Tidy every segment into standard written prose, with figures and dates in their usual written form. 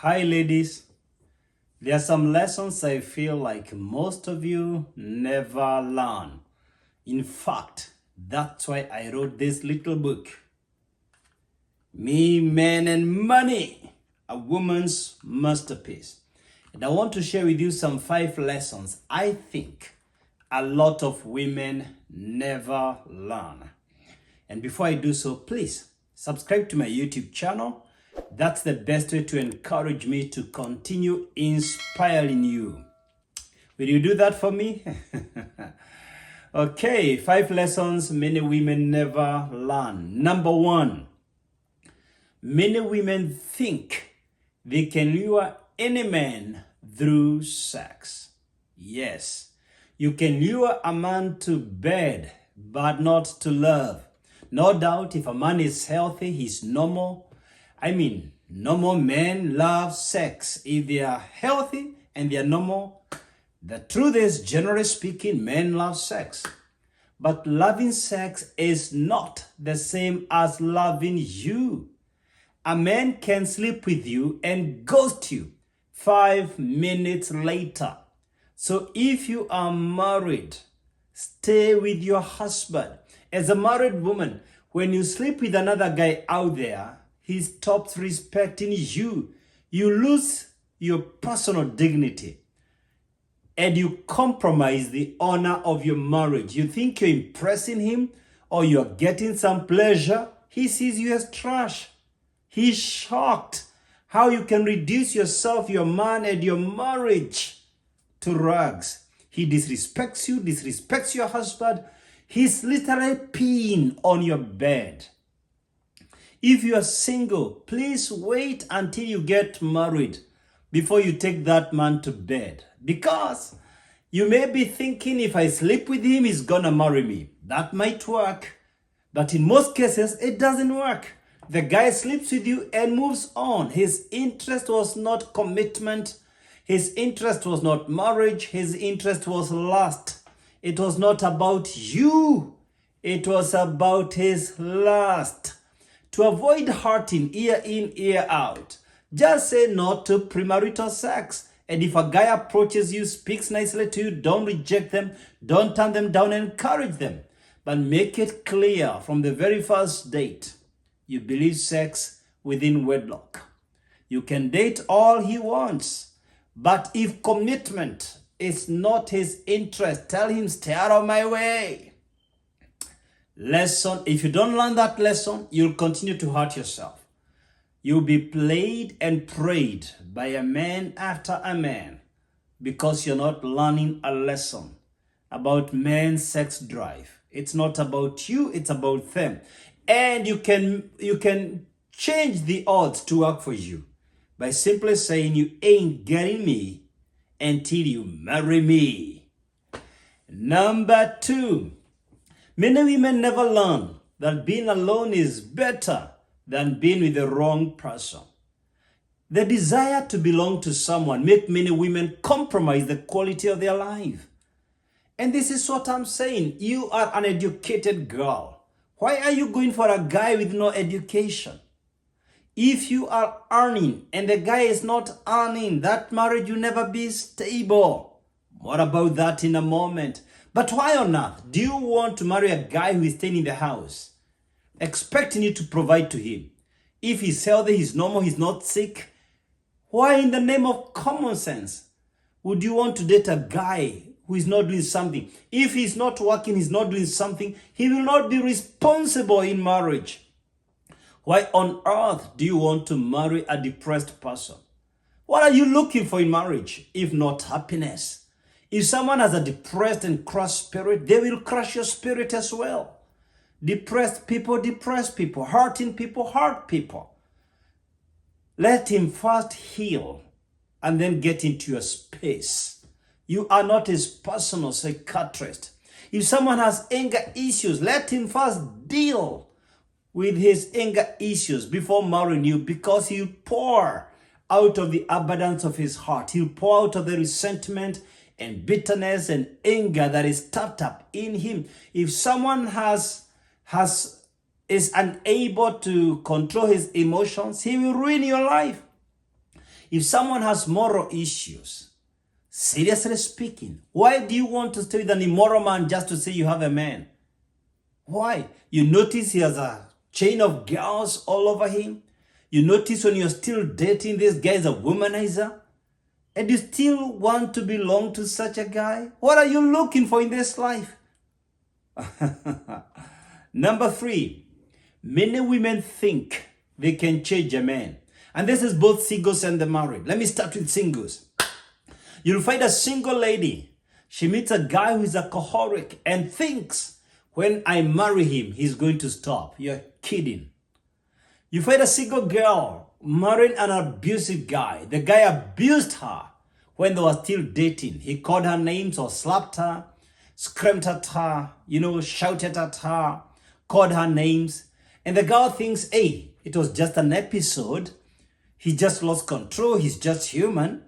Hi, ladies. There are some lessons I feel like most of you never learn. In fact, that's why I wrote this little book, Me, Men, and Money, a woman's masterpiece. And I want to share with you some 5 lessons I think a lot of women never learn. And before I do so, please subscribe to my YouTube channel. That's the best way to encourage me to continue inspiring you. Will you do that for me? Okay, 5 lessons many women never learn. Number 1, many women think they can lure any man through sex. Yes, you can lure a man to bed, but not to love. No doubt, if a man is healthy, he's normal. Normal men love sex. If they are healthy and they are normal, the truth is, generally speaking, men love sex. But loving sex is not the same as loving you. A man can sleep with you and ghost you 5 minutes later. So if you are married, stay with your husband. As a married woman, when you sleep with another guy out there, he stops respecting you. You lose your personal dignity and you compromise the honor of your marriage. You think you're impressing him or you're getting some pleasure. He sees you as trash. He's shocked how you can reduce yourself, your man, and your marriage to rags. He disrespects you, disrespects your husband. He's literally peeing on your bed. If you are single, please wait until you get married before you take that man to bed. Because you may be thinking, if I sleep with him, he's gonna marry me. That might work. But in most cases, it doesn't work. The guy sleeps with you and moves on. His interest was not commitment. His interest was not marriage. His interest was lust. It was not about you. It was about his lust. To avoid hurting ear in, ear out, just say no to premarital sex. And if a guy approaches you, speaks nicely to you, don't reject them, don't turn them down, encourage them. But make it clear from the very first date, you believe sex within wedlock. You can date all he wants, but if commitment is not his interest, tell him, stay out of my way. Lesson, if you don't learn that lesson, you'll continue to hurt yourself. You'll be played and prayed by a man after a man because you're not learning a lesson about men's sex drive. It's not about you, it's about them. And you can change the odds to work for you by simply saying you ain't getting me until you marry me. Number 2, many women never learn that being alone is better than being with the wrong person. The desire to belong to someone makes many women compromise the quality of their life. And this is what I'm saying. You are an educated girl. Why are you going for a guy with no education? If you are earning and the guy is not earning, that marriage will never be stable. More about that in a moment. But why on earth do you want to marry a guy who is staying in the house, expecting you to provide to him? If he's healthy, he's normal, he's not sick, why in the name of common sense would you want to date a guy who is not doing something? If he's not working, he's not doing something, he will not be responsible in marriage. Why on earth do you want to marry a depressed person? What are you looking for in marriage if not happiness? If someone has a depressed and crushed spirit, they will crush your spirit as well. Depressed people depress people. Hurting people hurt people. Let him first heal and then get into your space. You are not his personal psychiatrist. If someone has anger issues, let him first deal with his anger issues before marrying you, because he'll pour out of the abundance of his heart. He'll pour out of the resentment and bitterness and anger that is tapped up in him. If someone is unable to control his emotions, he will ruin your life. If someone has moral issues, seriously speaking, why do you want to stay with an immoral man just to say you have a man? Why? You notice he has a chain of girls all over him. You notice when you're still dating, this guy is a womanizer. And you still want to belong to such a guy? What are you looking for in this life? Number 3, many women think they can change a man. And this is both singles and the married. Let me start with singles. You'll find a single lady. She meets a guy who is alcoholic and thinks, when I marry him, he's going to stop. You're kidding. You find a single girl marrying an abusive guy. The guy abused her when they were still dating. He called her names or slapped her, screamed at her, shouted at her, called her names. And the girl thinks, hey, it was just an episode. He just lost control. He's just human.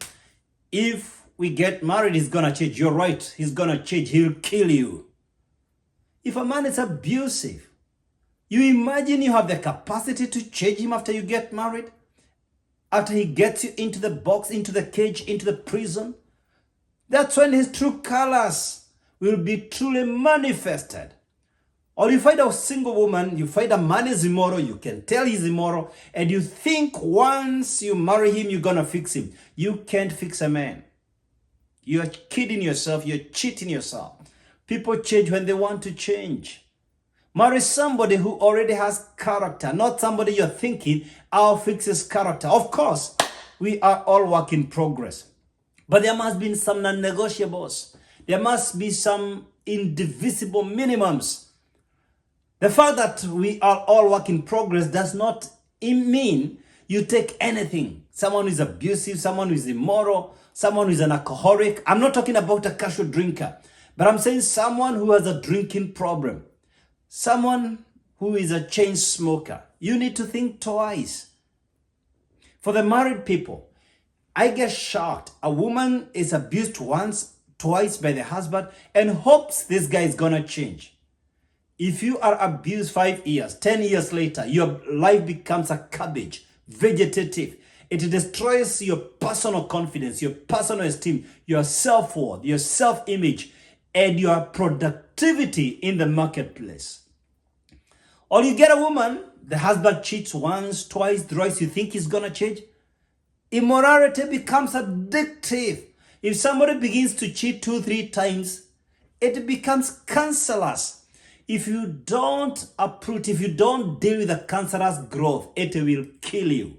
If we get married, he's going to change. You're right. He's going to change. He'll kill you. If a man is abusive, you imagine you have the capacity to change him after you get married? After he gets you into the box, into the cage, into the prison? That's when his true colors will be truly manifested. Or you find a single woman, you find a man is immoral, you can tell he's immoral, and you think once you marry him, you're going to fix him. You can't fix a man. You're kidding yourself, you're cheating yourself. People change when they want to change. Marry somebody who already has character, not somebody you're thinking, I'll fix his character. Of course, we are all work in progress. But there must be some non-negotiables. There must be some indivisible minimums. The fact that we are all work in progress does not mean you take anything. Someone who is abusive, someone who is immoral, someone who is an alcoholic. I'm not talking about a casual drinker, but I'm saying someone who has a drinking problem. Someone who is a chain smoker. You need to think twice. For the married people, I get shocked. A woman is abused once, twice by the husband and hopes this guy is going to change. If you are abused 5 years, 10 years later, your life becomes a cabbage, vegetative. It destroys your personal confidence, your personal esteem, your self-worth, your self-image, and your productivity in the marketplace. Or you get a woman, the husband cheats once, twice, thrice, you think he's going to change. Immorality becomes addictive. If somebody begins to cheat 2, 3 times, it becomes cancerous. If you don't uproot, if you don't deal with the cancerous growth, it will kill you.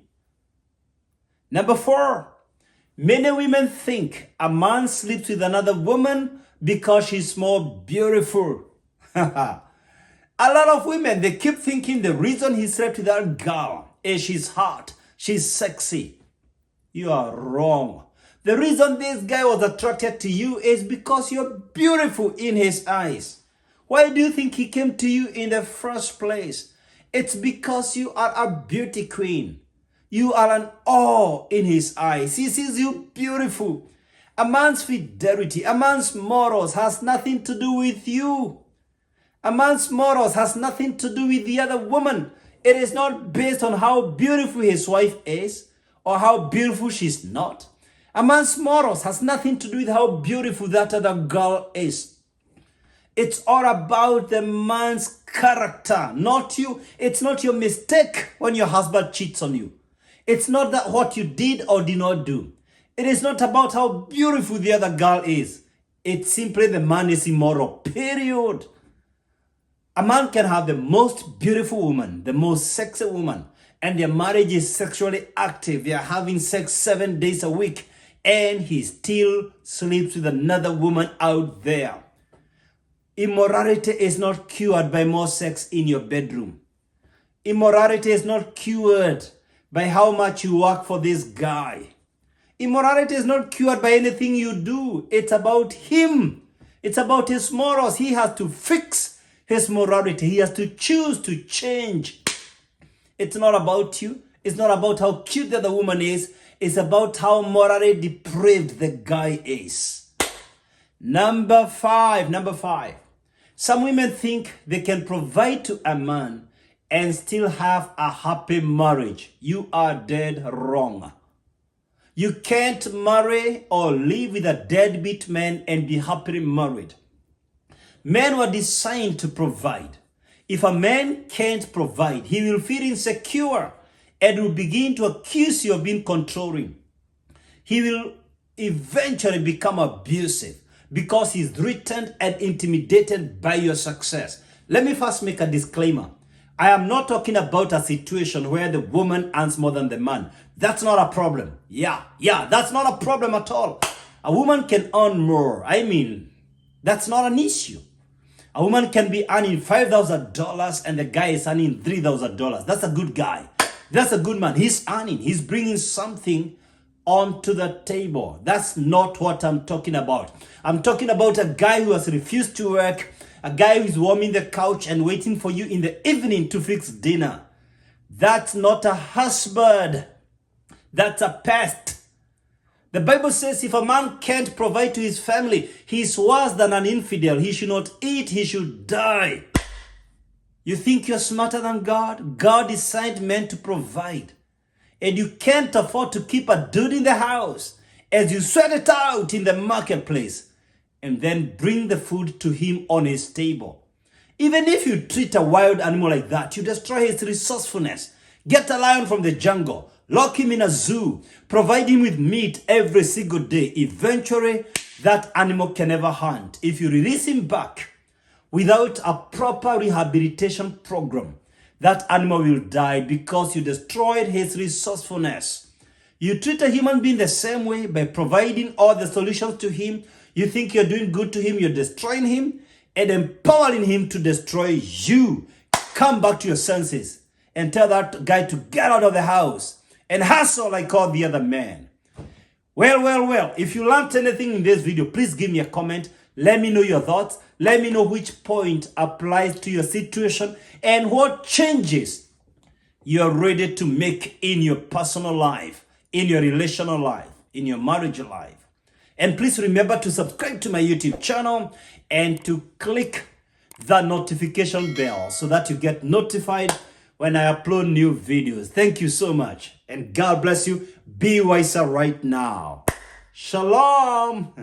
Number 4, many women think a man sleeps with another woman because she's more beautiful. A lot of women, they keep thinking the reason he slept with that girl is she's hot, she's sexy. You are wrong. The reason this guy was attracted to you is because you're beautiful in his eyes. Why do you think he came to you in the first place? It's because you are a beauty queen. You are an awe in his eyes. He sees you beautiful. A man's fidelity, a man's morals has nothing to do with you. A man's morals has nothing to do with the other woman. It is not based on how beautiful his wife is or how beautiful she's not. A man's morals has nothing to do with how beautiful that other girl is. It's all about the man's character, not you. It's not your mistake when your husband cheats on you. It's not that what you did or did not do. It is not about how beautiful the other girl is. It's simply the man is immoral, period. A man can have the most beautiful woman, the most sexy woman, and their marriage is sexually active. They are having sex 7 days a week, and he still sleeps with another woman out there. Immorality is not cured by more sex in your bedroom. Immorality is not cured by how much you work for this guy. Immorality is not cured by anything you do. It's about him. It's about his morals. He has to fix his morality. He has to choose to change. It's not about you. It's not about how cute the other woman is. It's about how morally depraved the guy is. Number five. Some women think they can provide to a man and still have a happy marriage. You are dead wrong. You can't marry or live with a deadbeat man and be happily married. Men were designed to provide. If a man can't provide, he will feel insecure and will begin to accuse you of being controlling. He will eventually become abusive because he's threatened and intimidated by your success. Let me first make a disclaimer. I am not talking about a situation where the woman earns more than the man. That's not a problem. Yeah, that's not a problem at all. A woman can earn more. That's not an issue. A woman can be earning $5,000 and the guy is earning $3,000. That's a good guy. That's a good man. He's earning. He's bringing something onto the table. That's not what I'm talking about. I'm talking about a guy who has refused to work, a guy who is warming the couch and waiting for you in the evening to fix dinner. That's not a husband. That's a pest. The Bible says if a man can't provide to his family, he's worse than an infidel. He should not eat, he should die. You think you're smarter than God? God designed men to provide. And you can't afford to keep a dude in the house as you sweat it out in the marketplace and then bring the food to him on his table. Even if you treat a wild animal like that, you destroy his resourcefulness. Get a lion from the jungle. Lock him in a zoo. Provide him with meat every single day. Eventually, that animal can never hunt. If you release him back without a proper rehabilitation program, that animal will die because you destroyed his resourcefulness. You treat a human being the same way by providing all the solutions to him. You think you're doing good to him. You're destroying him and empowering him to destroy you. Come back to your senses and tell that guy to get out of the house and hustle like all the other men. Well, if you learned anything in this video, please give me a comment. Let me know your thoughts. Let me know which point applies to your situation and what changes you're ready to make in your personal life, in your relational life, in your marriage life. And please remember to subscribe to my YouTube channel and to click the notification bell so that you get notified when I upload new videos. Thank you so much. And God bless you. Be wiser right now. Shalom.